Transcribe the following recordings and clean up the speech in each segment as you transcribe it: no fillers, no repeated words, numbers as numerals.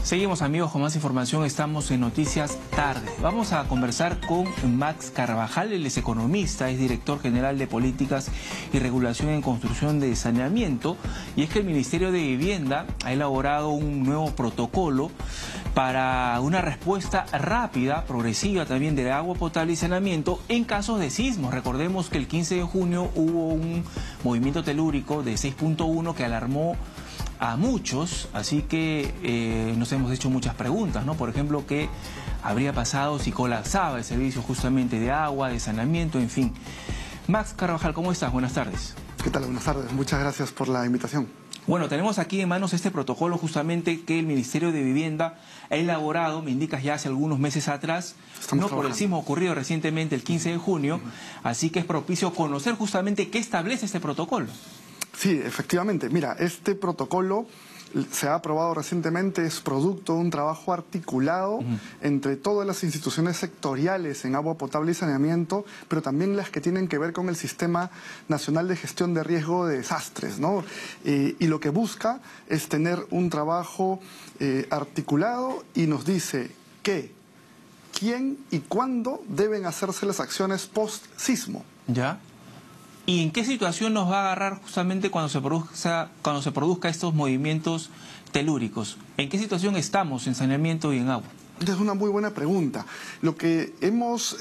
Seguimos, amigos, con más información. Estamos en Noticias Tarde. Vamos a conversar con Max Carvajal. Él es economista, es director general de Políticas y Regulación en Construcción de Saneamiento. Y es que el Ministerio de Vivienda ha elaborado un nuevo protocolo para una respuesta rápida, progresiva también, de agua potable y saneamiento en casos de sismos. Recordemos que el 15 de junio hubo un movimiento telúrico de 6.1 que alarmó a muchos, así que nos hemos hecho muchas preguntas, ¿no? Por ejemplo, ¿qué habría pasado si colapsaba el servicio justamente de agua, de saneamiento, en fin? Max Carvajal, ¿cómo estás? Buenas tardes. ¿Qué tal? Buenas tardes. Muchas gracias por la invitación. Bueno, tenemos aquí en manos este protocolo justamente que el Ministerio de Vivienda ha elaborado, me indicas, ya hace algunos meses atrás, no por el sismo ocurrido recientemente el 15 de junio, así que es propicio conocer justamente qué establece este protocolo. Sí, efectivamente. Mira, este protocolo se ha aprobado recientemente, es producto de un trabajo articulado entre todas las instituciones sectoriales en agua potable y saneamiento, pero también las que tienen que ver con el Sistema Nacional de Gestión de Riesgo de Desastres, ¿no? Y lo que busca es tener un trabajo articulado y nos dice qué, quién y cuándo deben hacerse las acciones post-sismo. ¿Ya? ¿Y en qué situación nos va a agarrar justamente cuando se produzca estos movimientos telúricos? ¿En qué situación estamos en saneamiento y en agua? Es una muy buena pregunta. Lo que hemos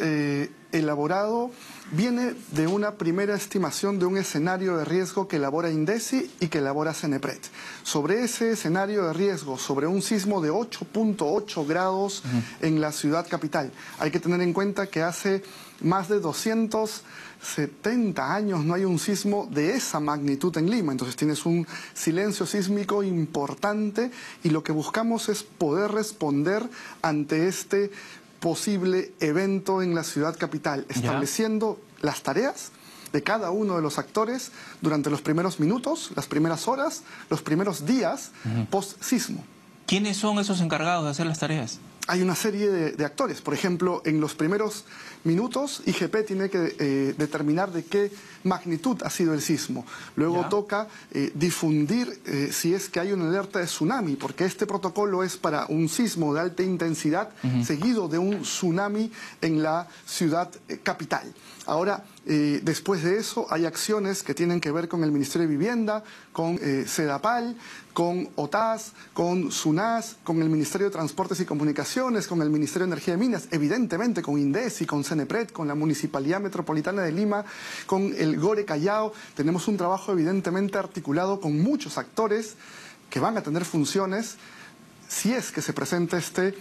elaborado viene de una primera estimación de un escenario de riesgo que elabora INDECI y que elabora CENEPRED. Sobre ese escenario de riesgo, sobre un sismo de 8.8 grados en la ciudad capital, hay que tener en cuenta que hace más de 270 años no hay un sismo de esa magnitud en Lima. Entonces tienes un silencio sísmico importante y lo que buscamos es poder responder ante este posible evento en la ciudad capital, estableciendo las tareas de cada uno de los actores durante los primeros minutos, las primeras horas, los primeros días post-sismo. ¿Quiénes son esos encargados de hacer las tareas? Hay una serie de actores. Por ejemplo, en los primeros minutos, IGP tiene que determinar de qué magnitud ha sido el sismo. Luego toca difundir si es que hay una alerta de tsunami, porque este protocolo es para un sismo de alta intensidad seguido de un tsunami en la ciudad capital. Ahora, después de eso, hay acciones que tienen que ver con el Ministerio de Vivienda, con SEDAPAL, con OTAS, con SUNAS, con el Ministerio de Transportes y Comunicaciones, con el Ministerio de Energía y Minas, evidentemente con INDECI, con CENEPRED, con la Municipalidad Metropolitana de Lima, con el GORE Callao. Tenemos un trabajo evidentemente articulado con muchos actores que van a tener funciones si es que se presenta este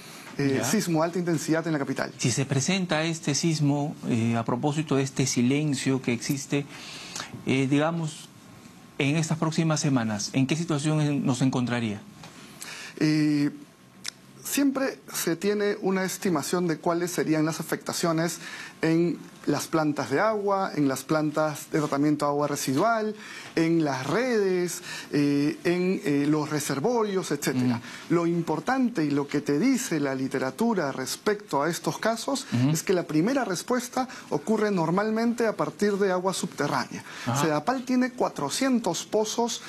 sismo de alta intensidad en la capital. Si se presenta este sismo, a propósito de este silencio que existe, digamos, en estas próximas semanas, ¿en qué situación nos encontraría? Siempre se tiene una estimación de cuáles serían las afectaciones en las plantas de agua, en las plantas de tratamiento de agua residual, en las redes, en los reservorios, etc. Lo importante y lo que te dice la literatura respecto a estos casos es que la primera respuesta ocurre normalmente a partir de agua subterránea. SEDAPAL tiene 400 pozos,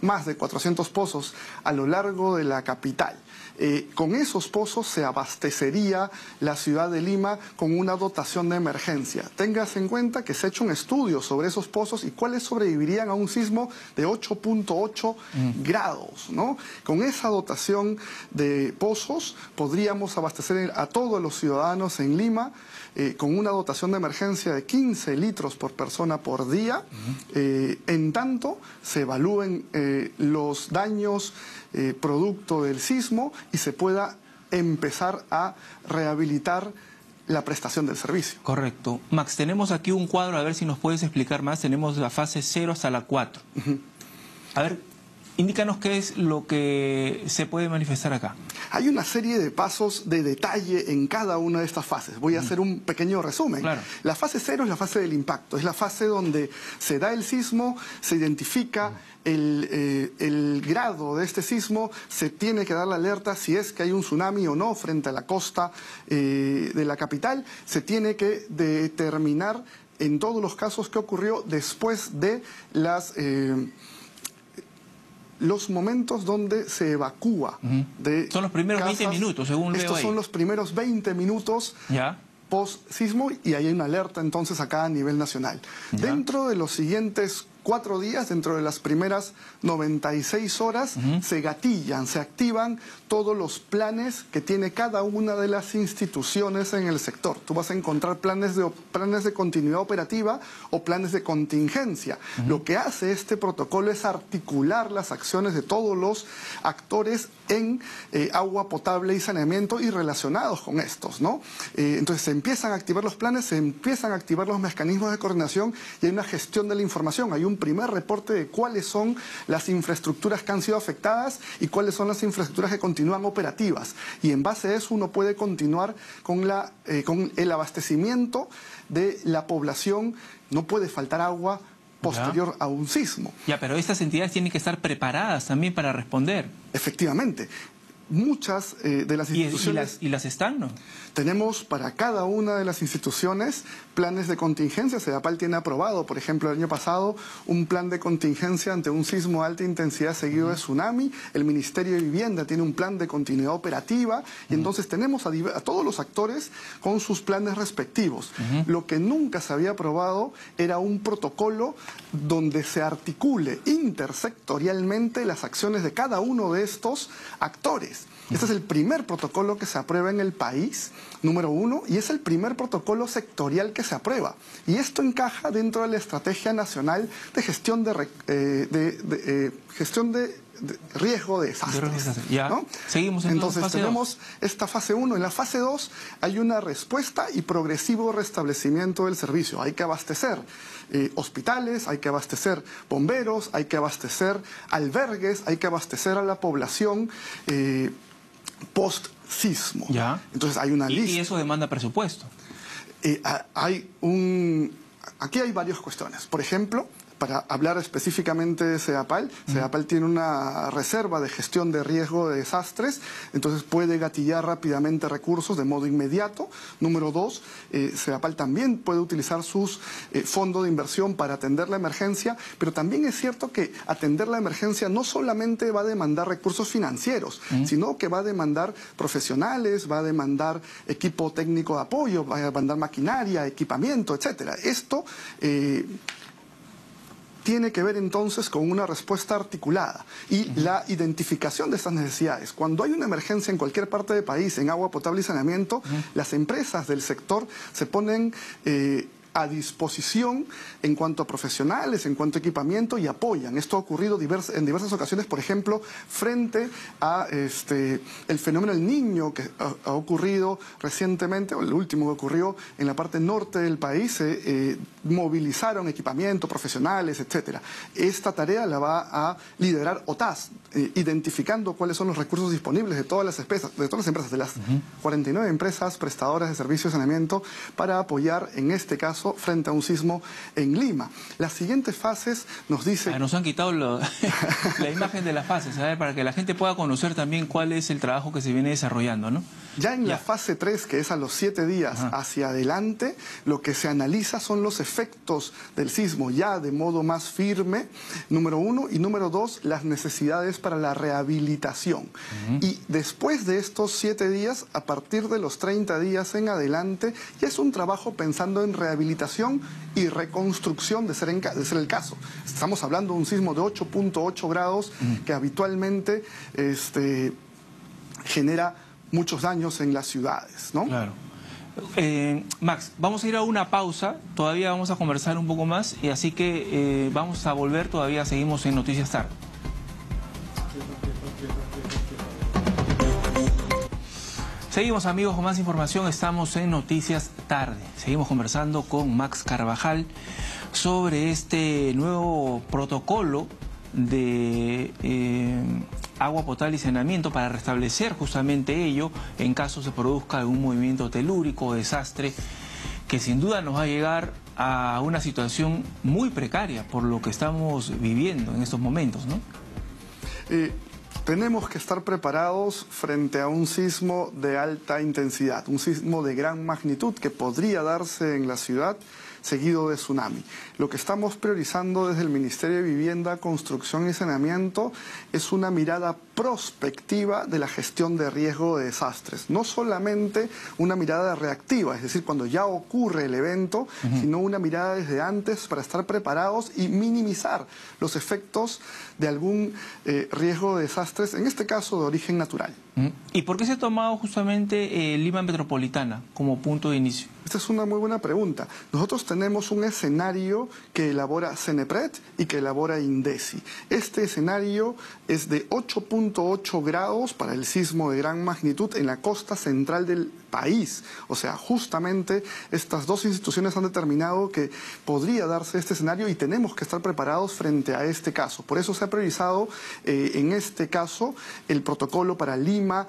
más de 400 pozos a lo largo de la capital. Con esos pozos se abastecería la ciudad de Lima con una dotación de emergencia. Tengas en cuenta que se ha hecho un estudio sobre esos pozos y cuáles sobrevivirían a un sismo de 8.8 grados, ¿no? Con esa dotación de pozos podríamos abastecer a todos los ciudadanos en Lima con una dotación de emergencia de 15 litros por persona por día, en tanto se evalúen los daños producto del sismo y se pueda empezar a rehabilitar la prestación del servicio. Correcto. Max, tenemos aquí un cuadro, a ver si nos puedes explicar más. Tenemos la fase 0 hasta la 4. A ver, indícanos qué es lo que se puede manifestar acá. Hay una serie de pasos de detalle en cada una de estas fases. Voy a hacer un pequeño resumen. Claro. La fase 0 es la fase del impacto. Es la fase donde se da el sismo, se identifica el grado de este sismo, se tiene que dar la alerta si es que hay un tsunami o no frente a la costa de la capital. Se tiene que determinar en todos los casos qué ocurrió después de las los momentos donde se evacúa de Son los primeros casas. 20 minutos, según leo Estos ahí. son los primeros 20 minutos Ya. post-sismo, y ahí hay una alerta entonces acá a nivel nacional. Ya. Dentro de los siguientes 4 días, dentro de las primeras 96 horas, se gatillan, se activan todos los planes que tiene cada una de las instituciones en el sector. Tú vas a encontrar planes de continuidad operativa o planes de contingencia. Lo que hace este protocolo es articular las acciones de todos los actores en agua potable y saneamiento y relacionados con estos, ¿no? Entonces se empiezan a activar los planes, se empiezan a activar los mecanismos de coordinación y hay una gestión de la información. Hay un primer reporte de cuáles son las infraestructuras que han sido afectadas y cuáles son las infraestructuras que continúan operativas. Y en base a eso uno puede continuar con el abastecimiento de la población. No puede faltar agua posterior a un sismo. Ya, pero estas entidades tienen que estar preparadas también para responder. Efectivamente. Muchas de las instituciones... ¿Y las están, no? Tenemos para cada una de las instituciones planes de contingencia. CEDAPAL tiene aprobado, por ejemplo, el año pasado, un plan de contingencia ante un sismo de alta intensidad seguido de tsunami. El Ministerio de Vivienda tiene un plan de continuidad operativa. Y entonces tenemos a todos los actores con sus planes respectivos. Lo que nunca se había aprobado era un protocolo donde se articule intersectorialmente las acciones de cada uno de estos actores. Este es el primer protocolo que se aprueba en el país, número 1, y es el primer protocolo sectorial que se aprueba. Y esto encaja dentro de la Estrategia Nacional de Gestión de Riesgo de Desastres. Ya. ¿No? Seguimos entonces fase tenemos 2. Esta fase 1. En la fase 2 hay una respuesta y progresivo restablecimiento del servicio. Hay que abastecer hospitales, hay que abastecer bomberos, hay que abastecer albergues, hay que abastecer a la población post-sismo. Ya. Entonces hay una lista. Y eso demanda presupuesto. Aquí hay varias cuestiones. Por ejemplo, para hablar específicamente de CEDAPAL, CEDAPAL tiene una reserva de gestión de riesgo de desastres, entonces puede gatillar rápidamente recursos de modo inmediato. Número 2, CEDAPAL también puede utilizar sus fondos de inversión para atender la emergencia, pero también es cierto que atender la emergencia no solamente va a demandar recursos financieros, sino que va a demandar profesionales, va a demandar equipo técnico de apoyo, va a demandar maquinaria, equipamiento, etcétera. Esto tiene que ver entonces con una respuesta articulada y la identificación de estas necesidades. Cuando hay una emergencia en cualquier parte del país en agua potable y saneamiento, las empresas del sector se ponen a disposición en cuanto a profesionales, en cuanto a equipamiento y apoyan. Esto ha ocurrido en diversas ocasiones, por ejemplo, frente a el fenómeno del Niño que ha ocurrido recientemente, o el último que ocurrió en la parte norte del país, se movilizaron equipamiento, profesionales, etcétera. Esta tarea la va a liderar OTAS, identificando cuáles son los recursos disponibles de todas las empresas, de las 49 empresas prestadoras de servicios de saneamiento para apoyar, en este caso, frente a un sismo en Lima. Las siguientes fases nos dicen... Nos han quitado la imagen de las fases, ¿sabes? Para que la gente pueda conocer también cuál es el trabajo que se viene desarrollando, ¿no? Ya en la fase 3, que es a los 7 días hacia adelante, lo que se analiza son los efectos del sismo ya de modo más firme, número 1, y número 2, las necesidades para la rehabilitación. Y después de estos 7 días, a partir de los 30 días en adelante, ya es un trabajo pensando en rehabilitación y reconstrucción de ser el caso. Estamos hablando de un sismo de 8.8 grados que habitualmente genera muchos daños en las ciudades, ¿no? Claro. Max, vamos a ir a una pausa, todavía vamos a conversar un poco más, y así que vamos a volver, todavía seguimos en Noticias Tarde. Seguimos, amigos, con más información. Estamos en Noticias Tarde. Seguimos conversando con Max Carvajal sobre este nuevo protocolo de agua potable y saneamiento para restablecer justamente ello en caso se produzca algún movimiento telúrico o desastre que sin duda nos va a llegar a una situación muy precaria por lo que estamos viviendo en estos momentos, ¿no? Tenemos que estar preparados frente a un sismo de alta intensidad, un sismo de gran magnitud que podría darse en la ciudad seguido de tsunami. Lo que estamos priorizando desde el Ministerio de Vivienda, Construcción y Saneamiento es una mirada prospectiva de la gestión de riesgo de desastres. No solamente una mirada reactiva, es decir, cuando ya ocurre el evento, sino una mirada desde antes para estar preparados y minimizar los efectos de algún riesgo de desastres, en este caso de origen natural. ¿Y por qué se ha tomado justamente Lima Metropolitana como punto de inicio? Esta es una muy buena pregunta. Nosotros tenemos un escenario que elabora CENEPRED y que elabora INDECI. Este escenario es de 8.8 grados para el sismo de gran magnitud en la costa central del país. O sea, justamente estas dos instituciones han determinado que podría darse este escenario y tenemos que estar preparados frente a este caso. Por eso se ha priorizado en este caso el protocolo para Lima,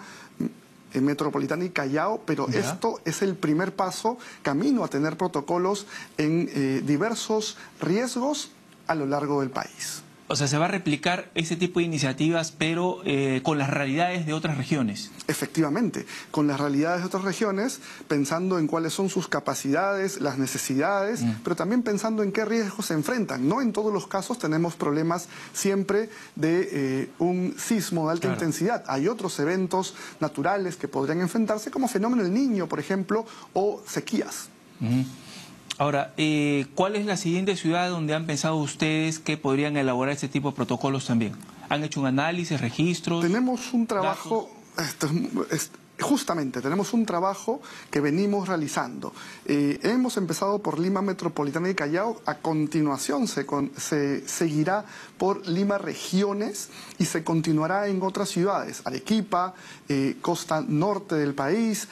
Metropolitana y Callao, pero esto es el primer paso camino a tener protocolos en diversos riesgos a lo largo del país. O sea, se va a replicar ese tipo de iniciativas, pero con las realidades de otras regiones. Efectivamente, con las realidades de otras regiones, pensando en cuáles son sus capacidades, las necesidades, pero también pensando en qué riesgos se enfrentan. No en todos los casos tenemos problemas siempre de un sismo de alta intensidad. Hay otros eventos naturales que podrían enfrentarse, como fenómeno del Niño, por ejemplo, o sequías. Ahora, ¿cuál es la siguiente ciudad donde han pensado ustedes que podrían elaborar este tipo de protocolos también? ¿Han hecho un análisis, registros? Tenemos un trabajo, justamente, tenemos un trabajo que venimos realizando. Hemos empezado por Lima Metropolitana y Callao, a continuación se seguirá por Lima Regiones y se continuará en otras ciudades, Arequipa, costa norte del país,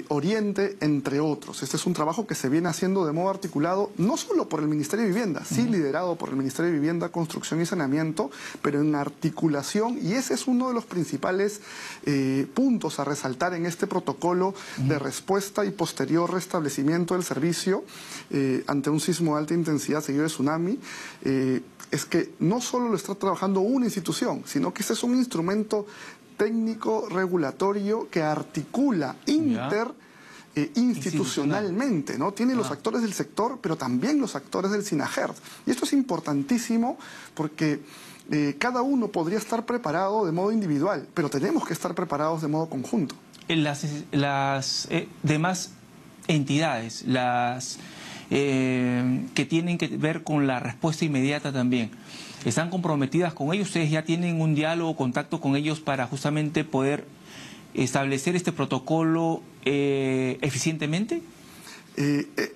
oriente, entre otros. Este es un trabajo que se viene haciendo de modo articulado, no solo por el Ministerio de Vivienda, sí liderado por el Ministerio de Vivienda, Construcción y Saneamiento, pero en articulación, y ese es uno de los principales puntos a resaltar en este protocolo de respuesta y posterior restablecimiento del servicio ante un sismo de alta intensidad seguido de tsunami. Es que no solo lo está trabajando una institución, sino que este es un instrumento técnico regulatorio que articula institucionalmente, ¿no? Tiene los actores del sector, pero también los actores del SINAGERD. Y esto es importantísimo porque cada uno podría estar preparado de modo individual, pero tenemos que estar preparados de modo conjunto. Las demás entidades, que tienen que ver con la respuesta inmediata también, ¿están comprometidas con ellos? ¿Ustedes ya tienen un diálogo, contacto con ellos para justamente poder establecer este protocolo eficientemente?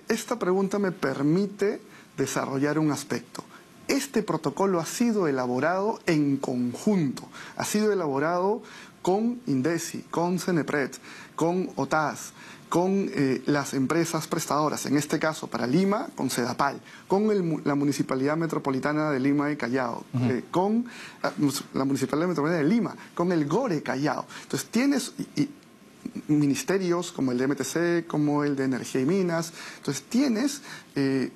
Esta pregunta me permite desarrollar un aspecto. Este protocolo ha sido elaborado en conjunto, ha sido elaborado con INDECI, con CENEPRED, con OTAS, con las empresas prestadoras, en este caso para Lima, con CEDAPAL, con la Municipalidad Metropolitana de Lima y Callao, con la Municipalidad Metropolitana de Lima, con el GORE Callao. Entonces tienes ministerios como el de MTC, como el de Energía y Minas. Entonces tienes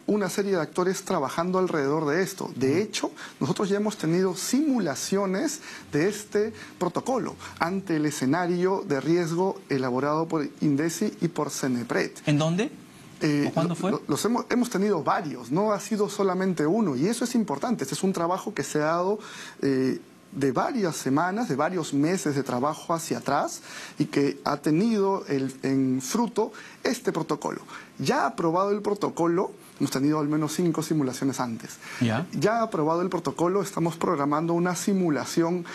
una serie de actores trabajando alrededor de esto. De hecho, nosotros ya hemos tenido simulaciones de este protocolo ante el escenario de riesgo elaborado por INDECI y por CENEPRED. ¿En dónde? ¿Cuándo fue? Hemos tenido varios, no ha sido solamente uno, y eso es importante. Este es un trabajo que se ha dado de varias semanas, de varios meses de trabajo hacia atrás, y que ha tenido en fruto este protocolo. Ya aprobado el protocolo, hemos tenido al menos 5 simulaciones antes. Ya aprobado el protocolo, estamos programando una simulación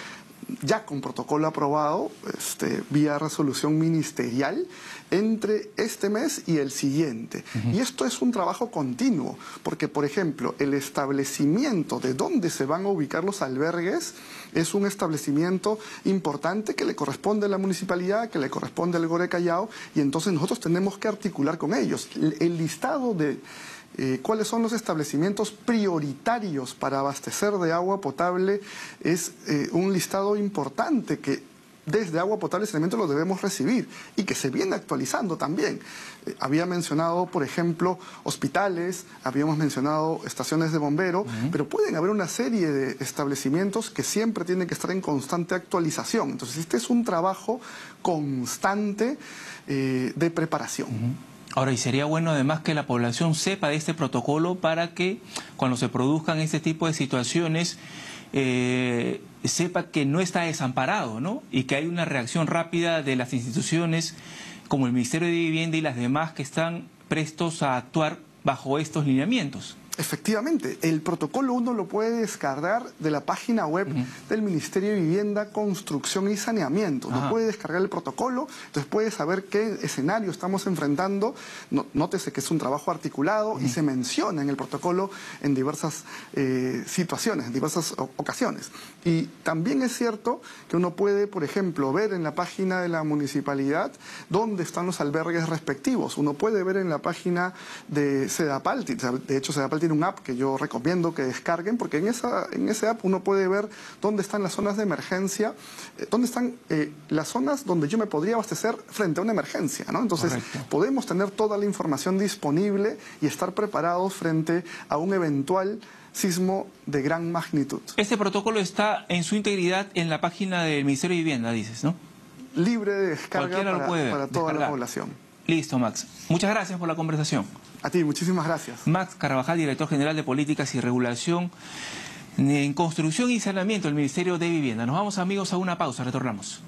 ya con protocolo aprobado, vía resolución ministerial, entre este mes y el siguiente. Y esto es un trabajo continuo, porque, por ejemplo, el establecimiento de dónde se van a ubicar los albergues es un establecimiento importante que le corresponde a la municipalidad, que le corresponde al GORE Callao, y entonces nosotros tenemos que articular con ellos. El listado de cuáles son los establecimientos prioritarios para abastecer de agua potable es un listado importante que desde agua potable y saneamiento lo debemos recibir y que se viene actualizando también. Había mencionado, por ejemplo, hospitales, habíamos mencionado estaciones de bombero, pero pueden haber una serie de establecimientos que siempre tienen que estar en constante actualización. Entonces, este es un trabajo constante de preparación. Ahora, y sería bueno además que la población sepa de este protocolo para que cuando se produzcan este tipo de situaciones sepa que no está desamparado, ¿no? Y que hay una reacción rápida de las instituciones como el Ministerio de Vivienda y las demás que están prestos a actuar bajo estos lineamientos. Efectivamente, el protocolo uno lo puede descargar de la página web del Ministerio de Vivienda, Construcción y Saneamiento. Uno puede descargar el protocolo, entonces puede saber qué escenario estamos enfrentando. Nótese que es un trabajo articulado y se menciona en el protocolo en diversas situaciones, en diversas ocasiones. Y también es cierto que uno puede, por ejemplo, ver en la página de la municipalidad dónde están los albergues respectivos. Uno puede ver en la página de Sedapal, de hecho Sedapal tiene un app que yo recomiendo que descarguen, porque en ese app uno puede ver dónde están las zonas de emergencia, dónde están las zonas donde yo me podría abastecer frente a una emergencia, ¿no? Entonces, podemos tener toda la información disponible y estar preparados frente a un eventual sismo de gran magnitud. Este protocolo está en su integridad en la página del Ministerio de Vivienda, dices, ¿no? Libre de descarga para toda la población. Listo, Max. Muchas gracias por la conversación. A ti, muchísimas gracias. Max Carvajal, director general de Políticas y Regulación en Construcción y Saneamiento del Ministerio de Vivienda. Nos vamos, amigos, a una pausa. Retornamos.